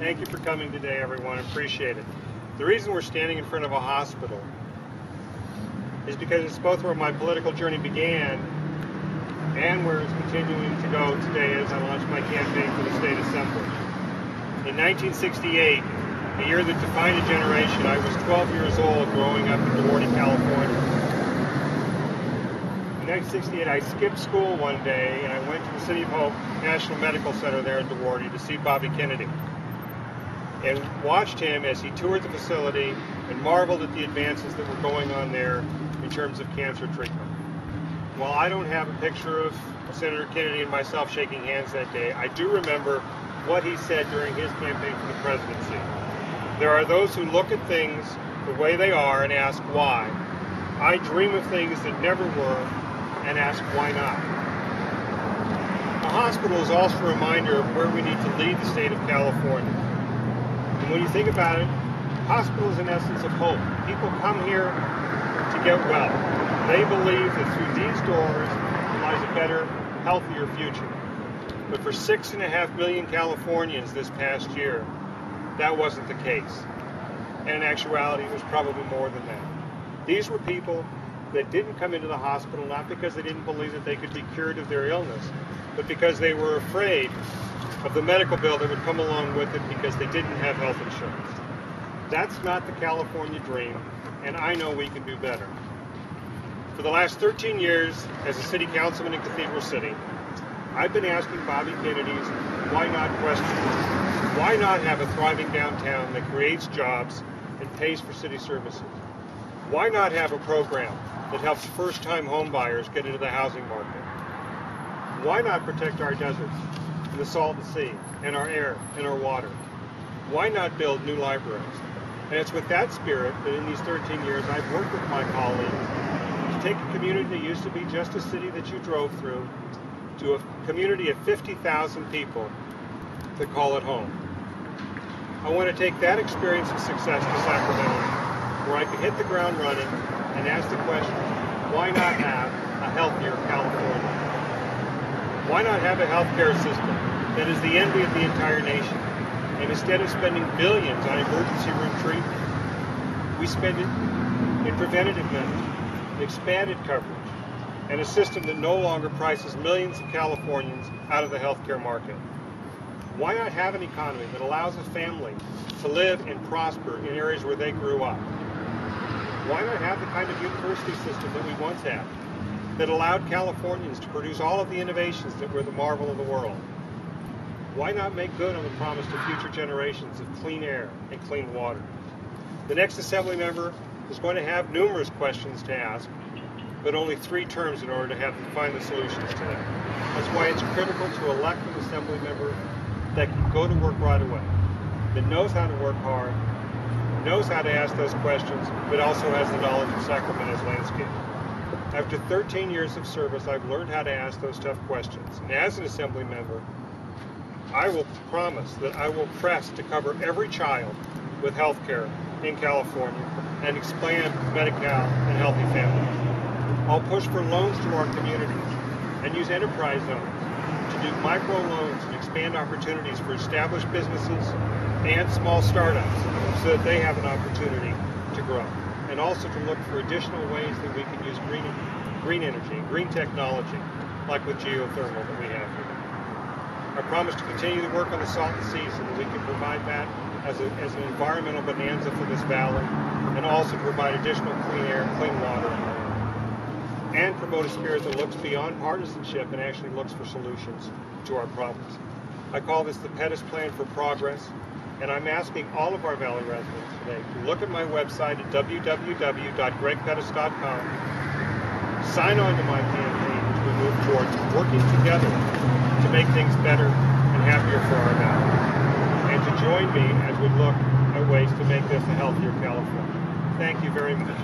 Thank you for coming today, everyone. Appreciate it. The reason we're standing in front of a hospital is because it's both where my political journey began and where it's continuing to go today as I launch my campaign for the state assembly. In 1968, the year that defined a generation, I was 12 years old growing up in Duarte, California. In 1968, I skipped school one day and I went to the City of Hope National Medical Center there in Duarte to see Bobby Kennedy, and watched him as he toured the facility and marveled at the advances that were going on there in terms of cancer treatment. While I don't have a picture of Senator Kennedy and myself shaking hands that day, I do remember what he said during his campaign for the presidency. There are those who look at things the way they are and ask why. I dream of things that never were and ask why not. The hospital is also a reminder of where we need to lead the state of California. And when you think about it, hospital is in essence of hope. People come here to get well. They believe that through these doors lies a better, healthier future. But for 6.5 million Californians this past year, that wasn't the case. And in actuality, it was probably more than that. These were people that didn't come into the hospital not because they didn't believe that they could be cured of their illness, but because they were afraid of the medical bill that would come along with it because they didn't have health insurance. That's not the California dream, and I know we can do better. For the last 13 years as a city councilman in Cathedral City, I've been asking Bobby Kennedy's why not questions. Why not have a thriving downtown that creates jobs and pays for city services? Why not have a program that helps first-time home buyers get into the housing market? Why not protect our deserts and the Salton Sea and our air and our water? Why not build new libraries? And it's with that spirit that in these 13 years I've worked with my colleagues to take a community that used to be just a city that you drove through to a community of 50,000 people that call it home. I want to take that experience of success to Sacramento, where I can hit the ground running and ask the question, why not have a healthier California? Why not have a healthcare system that is the envy of the entire nation? And instead of spending billions on emergency room treatment, we spend it in preventative medicine, expanded coverage, and a system that no longer prices millions of Californians out of the healthcare market. Why not have an economy that allows a family to live and prosper in areas where they grew up? Why not have the kind of university system that we once had, that allowed Californians to produce all of the innovations that were the marvel of the world? Why not make good on the promise to future generations of clean air and clean water? The next assembly member is going to have numerous questions to ask, but only 3 terms in order to have them find the solutions to them. That's why it's critical to elect an assembly member that can go to work right away, that knows how to work hard, knows how to ask those questions, but also has the knowledge of Sacramento's landscape. After 13 years of service, I've learned how to ask those tough questions. And as an assembly member, I will promise that I will press to cover every child with health care in California and expand Medi-Cal and healthy families. I'll push for loans to our communities and use enterprise zones to do micro loans and expand opportunities for established businesses and small startups so that they have an opportunity to grow. And also to look for additional ways that we can use green energy, green technology, like with geothermal that we have here. I promise to continue to work on the Salton Sea so that we can provide that as an environmental bonanza for this valley, and also provide additional clean air, clean water, and promote a spirit that looks beyond partisanship and actually looks for solutions to our problems. I call this the Pettis Plan for Progress, and I'm asking all of our Valley residents today to look at my website at www.gregpettis.com, sign on to my campaign as we move towards working together to make things better and happier for our valley, and to join me as we look at ways to make this a healthier California. Thank you very much.